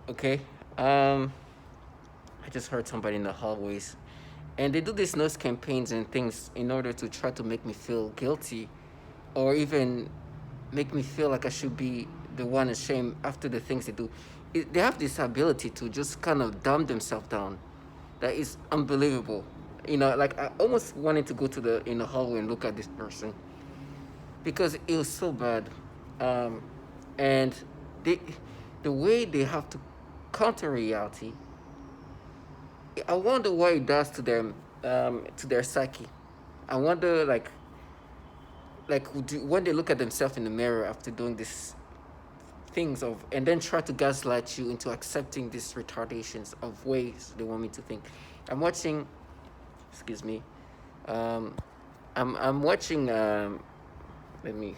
Okay. I just heard somebody in the hallways, and they do these noise campaigns and things in order to try to make me feel guilty, or even make me feel like I should be the one ashamed after the things they do. They have this ability to just kind of dumb themselves down. That is unbelievable. Like I almost wanted to go to the in the hallway and look at this person because it was so bad, um, and they, the way they have to counter reality. I wonder what it does to them, to their psyche. I wonder, when they look at themselves in the mirror after doing these things and then try to gaslight you into accepting these retardations of ways they want me to think. I'm watching, excuse me, um, I'm watching. Let me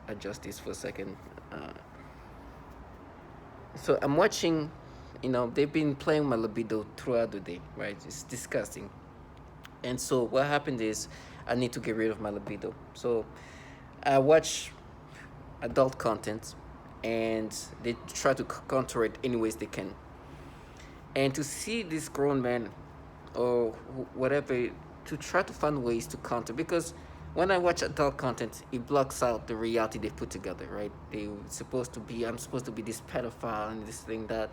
adjust this for a second. So I'm watching. They've been playing my libido throughout the day, right? It's disgusting. And so what happened is I need to get rid of my libido. So I watch adult content and they try to counter it any ways they can. And to see this grown man or whatever to try to find ways to counter, because when I watch adult content, it blocks out the reality they put together, right? I'm supposed to be this pedophile and this thing that,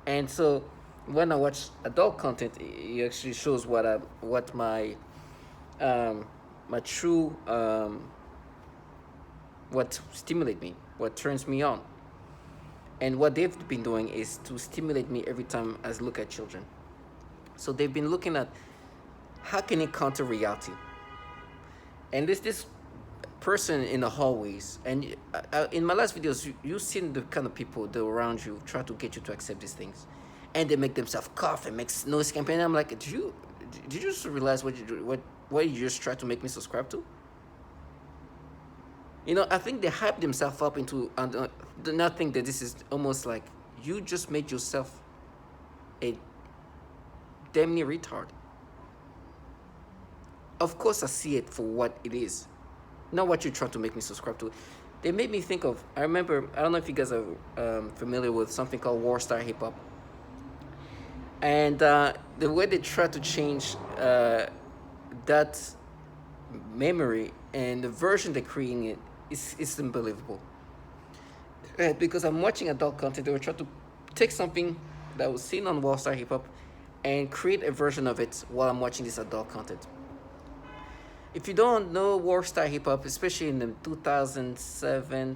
and so when I watch adult content, it actually shows what um, my true what stimulate me, what turns me on, and what they've been doing is to stimulate me every time I look at children. So they've been looking at how can it counter reality, and there's this person in the hallways, and in my last videos you've seen the kind of people that are around you try to get you to accept these things, and they make themselves cough and make noise campaign. I'm like, did you just realize what you just tried to make me subscribe to? I think they hype themselves up into and not think that this is almost like you just made yourself a damn near retard. Of course I see it for what it is, not what you're trying to make me subscribe to. They made me think of, I remember, I don't know if you guys are familiar with something called Worldstarhiphop. And the way they try to change that memory and the version they're creating is unbelievable. Because I'm watching adult content, they were trying to take something that was seen on Worldstarhiphop and create a version of it while I'm watching this adult content. If you don't know Worldstarhiphop, especially in the 2007,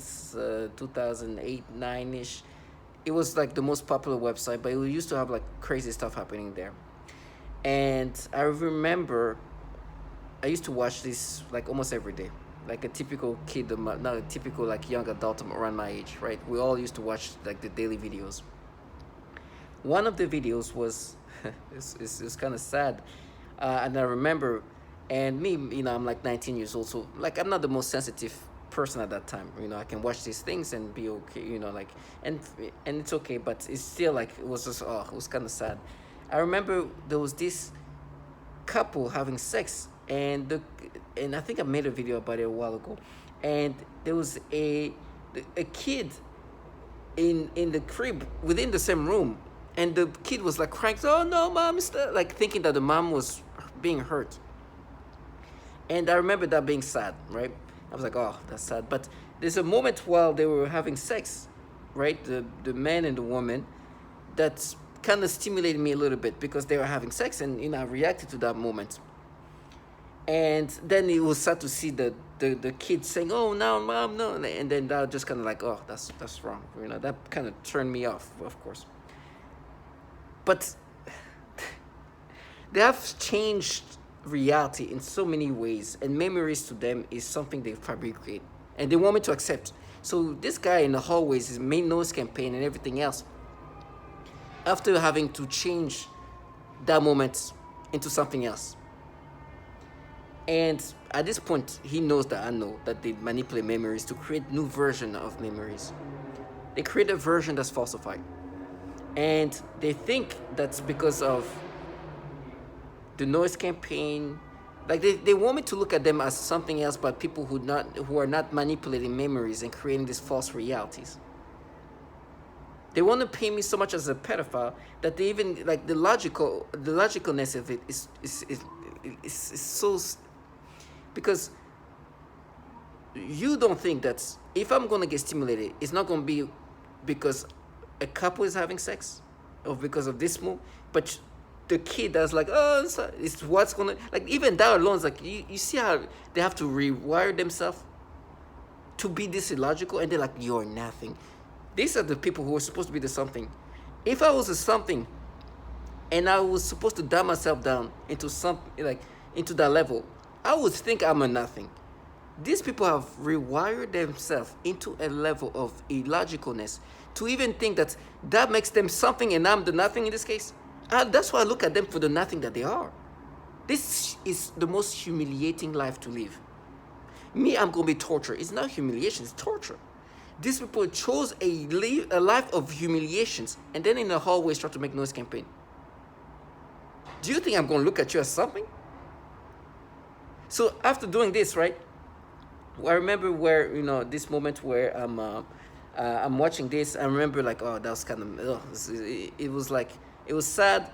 2008, 9-ish, it was like the most popular website, but it used to have like crazy stuff happening there. And I remember I used to watch this like almost every day, like a typical kid, not a typical like young adult around my age, right? We all used to watch like the daily videos. One of the videos was it's kind of sad, and I remember, and me, I'm like 19 years old, so like I'm not the most sensitive person at that time. I can watch these things and be okay, like, and it's okay, but it's still like it was just it was kind of sad. I remember there was this couple having sex, and I think I made a video about it a while ago, and there was a kid in the crib within the same room, and the kid was like crying, "Oh no, mom!" Like thinking that the mom was being hurt. And I remember that being sad, right? I was like, "Oh, that's sad." But there's a moment while they were having sex, right? The man and the woman, that's kind of stimulated me a little bit because they were having sex, and I reacted to that moment. And then it was sad to see the kid saying, "Oh no, mom, no," and then that just kind of like, "Oh, that's wrong," that kind of turned me off, of course. But they have changed reality in so many ways, and memories to them is something they fabricate, and they want me to accept. So this guy in the hallways, his main noise campaign and everything else, after having to change that moment into something else. And at this point, he knows that I know that they manipulate memories to create new version of memories. They create a version that's falsified. And they think that's because of the noise campaign. Like they want me to look at them as something else, but people who are not manipulating memories and creating these false realities. They want to paint me so much as a pedophile that they even like the logicalness of it is so because you don't think that if I'm gonna get stimulated, it's not gonna be because a couple is having sex or because of this move, but the kid that's like, oh, it's what's gonna like even that alone is like you see how they have to rewire themselves to be this illogical, and they're like, you're nothing. These are the people who are supposed to be the something. If I was a something and I was supposed to dumb myself down into something like into that level, I would think I'm a nothing. These people have rewired themselves into a level of illogicalness to even think that that makes them something and I'm the nothing in this case. That's why I look at them for the nothing that they are. This is the most humiliating life to live. Me, I'm going to be tortured. It's not humiliation, it's torture. These people chose a life of humiliations and then in the hallways try to make noise campaign. Do you think I'm going to look at you as something? So after doing this, right, I remember where, this moment where I'm watching this. I remember like, oh, that was kind of, it was like, it was sad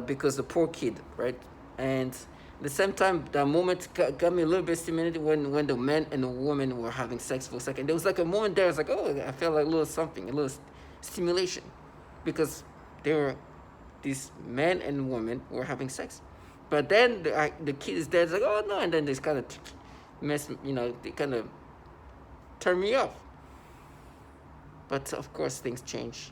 because the poor kid, right? And at the same time, that moment got me a little bit stimulated when the man and the woman were having sex for a second. There was like a moment there, I was like, oh, I felt like a little something, a little stimulation. Because these men and women were having sex. But then the kid is there, it's like, oh no, and then this kind of they kind of turn me off. But of course, things change.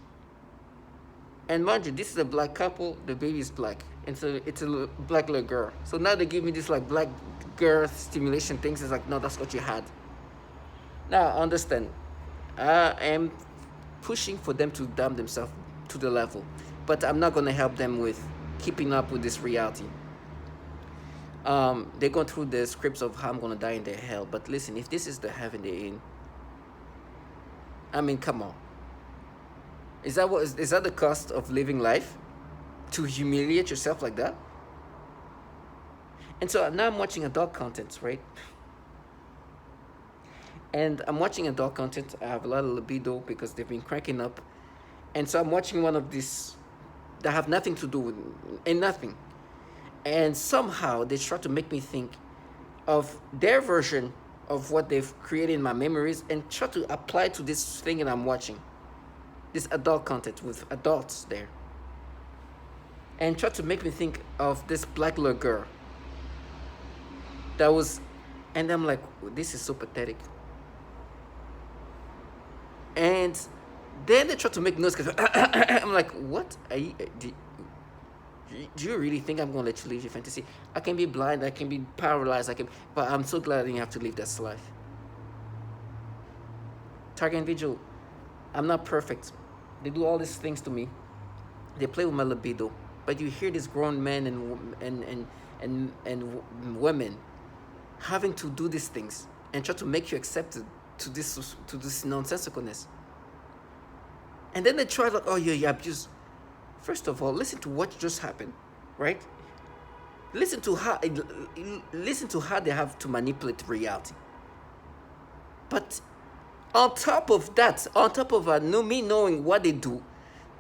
And mind you, this is a black couple. The baby is black, and so it's a black little girl. So now they give me this like black girl stimulation things. It's like, no, that's what you had. Now understand, I am pushing for them to dumb themselves to the level, but I'm not gonna help them with keeping up with this reality. They're going through the scripts of how I'm gonna die in their hell. But listen, if this is the heaven they're in, I mean, come on. Is that the cost of living life? To humiliate yourself like that? And so now I'm watching adult content, right? And I'm watching adult content. I have a lot of libido because they've been cranking up. And so I'm watching one of these that have nothing to do with nothing. And somehow they try to make me think of their version of what they've created in my memories and try to apply to this thing that I'm watching. This adult content with adults there. And try to make me think of this black little girl. That was, and I'm like, this is so pathetic. And then they try to make noise because I'm like, what? Do you really think I'm going to let you live your fantasy? I can be blind, I can be paralyzed, but I'm so glad I didn't have to live that life. Target and Vigil, I'm not perfect. They do all these things to me. They play with my libido. But you hear these grown men and women having to do these things and try to make you accept it to this nonsensicalness. And then they try like, oh, you abuse. First of all, listen to what just happened, right? Listen to how they have to manipulate reality. But on top of that, me knowing what they do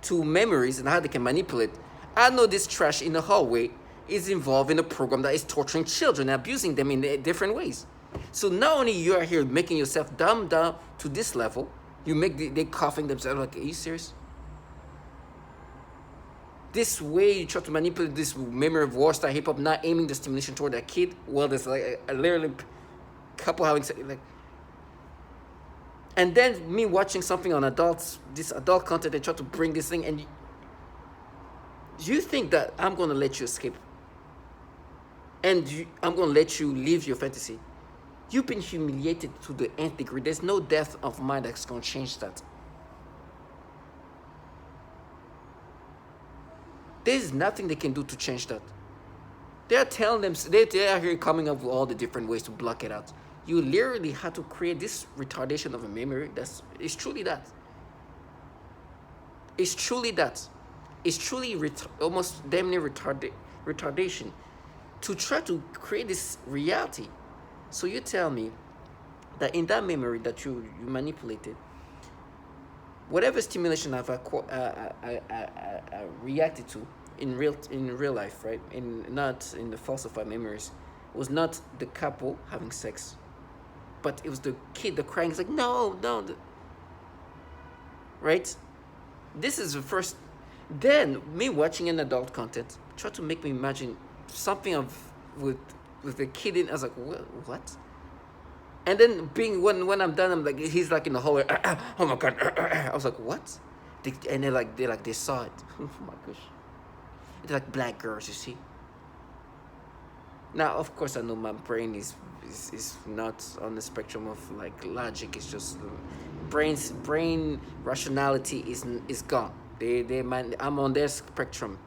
to memories and how they can manipulate, I know this trash in the hallway is involved in a program that is torturing children and abusing them in different ways. So not only you are here making yourself dumb down to this level, they coughing themselves like, are you serious? This way you try to manipulate this memory of Worldstarhiphop, not aiming the stimulation toward that kid. Well, there's like a literally couple having like, and then me watching something on this adult content, they try to bring this thing, and you think that I'm gonna let you escape, and I'm gonna let you live your fantasy. You've been humiliated to the nth degree. There's no depth of mind that's gonna change that. There's nothing they can do to change that. They're telling them, they are here coming up with all the different ways to block it out. You literally had to create this retardation of a memory. It's truly that. It's truly that. It's truly almost damn near retardation to try to create this reality. So you tell me that in that memory that you manipulated, Whatever stimulation I reacted to in real life, right? In not in the falsified memories, was not the couple having sex, but it was the kid, the crying. It's like no, no, right? This is the first. Then me watching an adult content try to make me imagine something of with with the kid in. I was like, what? And then being when I'm done, I'm like, he's like in the hallway. Oh my god! I was like, what? And they saw it. Oh my gosh! They're like black girls, you see. Now, of course, I know my brain is not on the spectrum of like logic. It's just brain rationality is gone. I'm on their spectrum.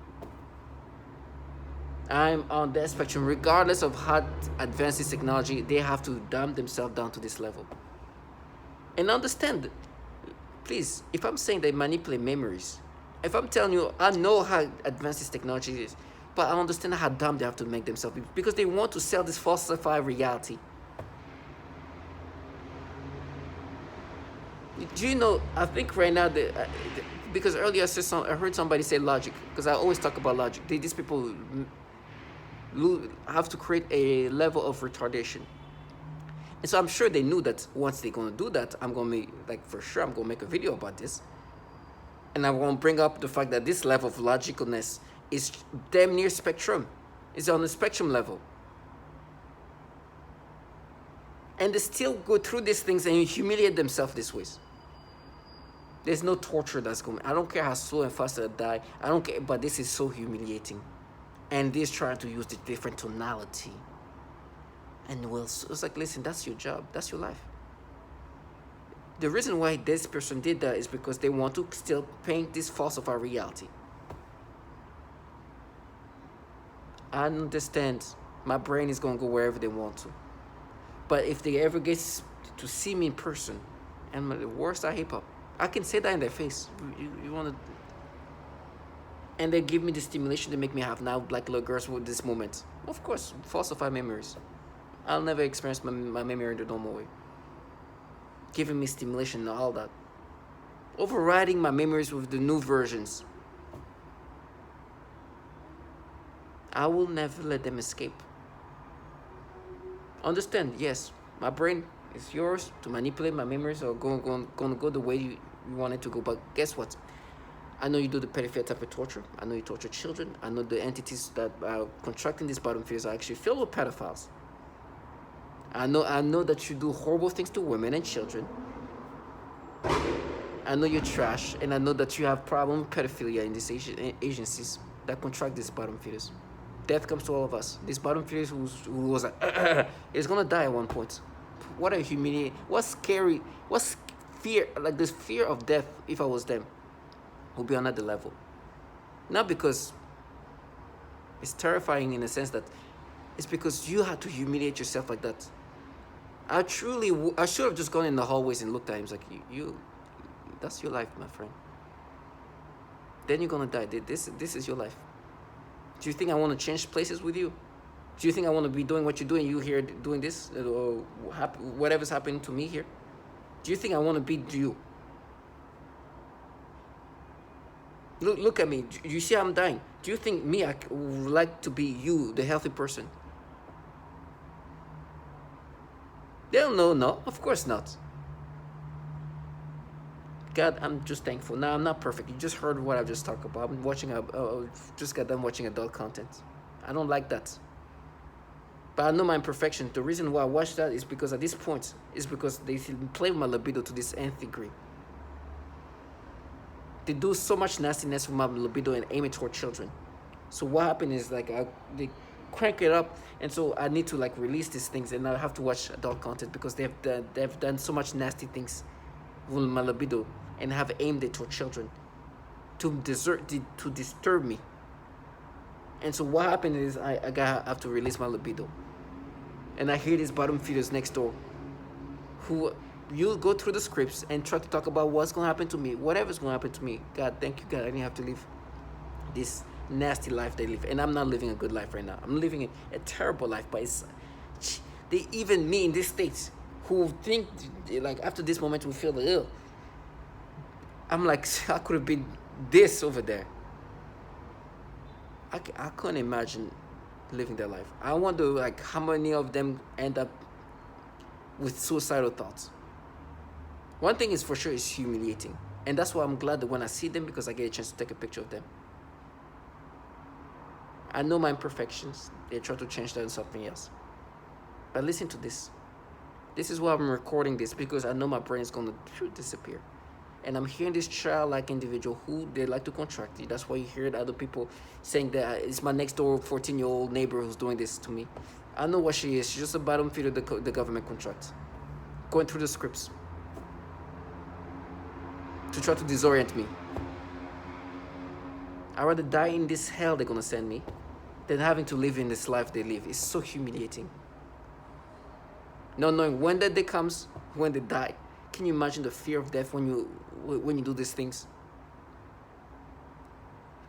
I'm on their spectrum. Regardless of how advanced this technology, they have to dumb themselves down to this level. And understand, please, if I'm saying they manipulate memories, if I'm telling you I know how advanced this technology is, but I understand how dumb they have to make themselves because they want to sell this falsified reality. Do you know? I think right now because earlier I heard somebody say logic, because I always talk about logic. These people have to create a level of retardation, and so I'm sure they knew that once they're gonna do that, I'm gonna make, like, for sure I'm gonna make a video about this, and I want to bring up the fact that this level of logicalness is damn near spectrum. It's on the spectrum level. And they still go through these things and humiliate themselves this ways. There's no torture that's going. I don't care how slow and fast I die. I don't care, but this is so humiliating. And this trying to use the different tonality. And well, it's like, listen, that's your job. That's your life. The reason why this person did that is because they want to still paint this falsified reality. I understand my brain is going to go wherever they want to. But if they ever get to see me in person, and the Worldstarhiphop, I can say that in their face. You want to... And they give me the stimulation to make me have now black little girls with this moment. Of course, falsified memories. I'll never experience my memory in the normal way. Giving me stimulation and all that. Overriding my memories with the new versions. I will never let them escape. Understand, yes, my brain is yours to manipulate my memories or going to go the way you want it to go. But guess what? I know you do the pedophile type of torture. I know you torture children. I know the entities that are contracting these bottom feeders are actually filled with pedophiles. I know that you do horrible things to women and children. I know you're trash, and I know that you have problem with pedophilia in these agencies that contract these bottom feeders. Death comes to all of us. This bottom feeder who was like, is gonna die at one point. What a humiliating, what's scary, what's fear, like this fear of death, if I was them, would be on another level. Not because it's terrifying in the sense that it's because you had to humiliate yourself like that. I should have just gone in the hallways and looked at him like, you that's your life, my friend. Then you're gonna die. This is your life. Do you think I want to change places with you? Do you think I want to be doing what you're doing, you here doing this, or whatever's happening to me here? Do you think I want to be you? Look at me. Do you see I'm dying? Do you think me, I would like to be you, the healthy person? They'll know, no, of course not. God, I'm just thankful. Now, I'm not perfect. You just heard what I've just talked about. I'm watching, just got done watching adult content. I don't like that. But I know my imperfection. The reason why I watch that is because at this point, is because they play with my libido to this nth degree. They do so much nastiness with my libido and aim it toward children. So what happened is like they crank it up, and so I need to like release these things, and I have to watch adult content because they've done so much nasty things with my libido and have aimed it toward children to disturb me. And so what happened is I have to release my libido, and I hear these bottom feeders next door who you go through the scripts and try to talk about what's going to happen to me, whatever's going to happen to me. God, thank you, God, I didn't have to live this nasty life they live. And I'm not living a good life right now. I'm living a terrible life, but they, even me in this state, who think like after this moment will feel ill, I'm like, I could have been this over there. I couldn't imagine living their life. I wonder like how many of them end up with suicidal thoughts. One thing is for sure is humiliating. And that's why I'm glad that when I see them, because I get a chance to take a picture of them. I know my imperfections. They try to change that into something else. But listen to this. This is why I'm recording this, because I know my brain is going to disappear. And I'm hearing this childlike individual who they like to contract you. That's why you hear other people saying that it's my next door 14-year-old neighbor who's doing this to me. I know what she is. She's just a bottom feeder of the government contract. Going through the scripts to try to disorient me. I'd rather die in this hell they're going to send me than having to live in this life they live. It's so humiliating. Not knowing when that day comes, when they die. Can you imagine the fear of death when you do these things?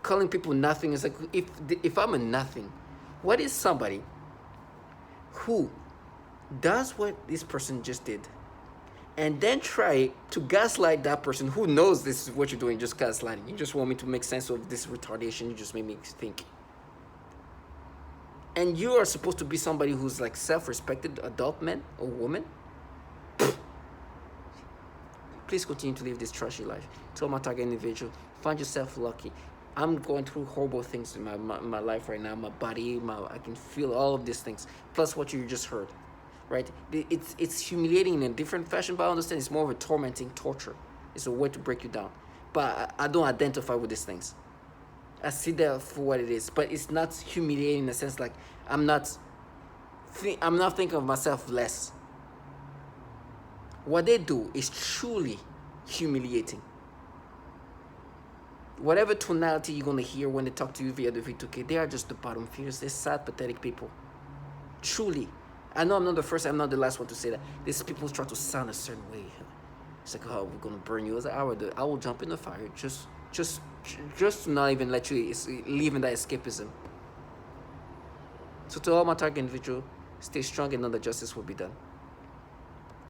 Calling people nothing is like, if I'm a nothing, what is somebody who does what this person just did and then try to gaslight that person who knows this is what you're doing, just gaslighting? You just want me to make sense of this retardation you just made me think. And you are supposed to be somebody who's like self-respected adult man or woman. Please continue to live this trashy life. Tell my target individual, find yourself lucky. I'm going through horrible things in my life right now. My body, I can feel all of these things. Plus what you just heard, right? It's humiliating in a different fashion, but I understand it's more of a tormenting torture. It's a way to break you down. But I don't identify with these things. I see that for what it is, but it's not humiliating in the sense like I'm not thinking of myself less. What they do is truly humiliating. Whatever tonality you're gonna hear when they talk to you via the V2K, they are just the bottom feeders. They're sad, pathetic people. Truly. I know I'm not the first, I'm not the last one to say that. These people try to sound a certain way. It's like, oh, we're gonna burn you. I will jump in the fire just to not even let you live in that escapism. So to all my target individual, stay strong and know that justice will be done.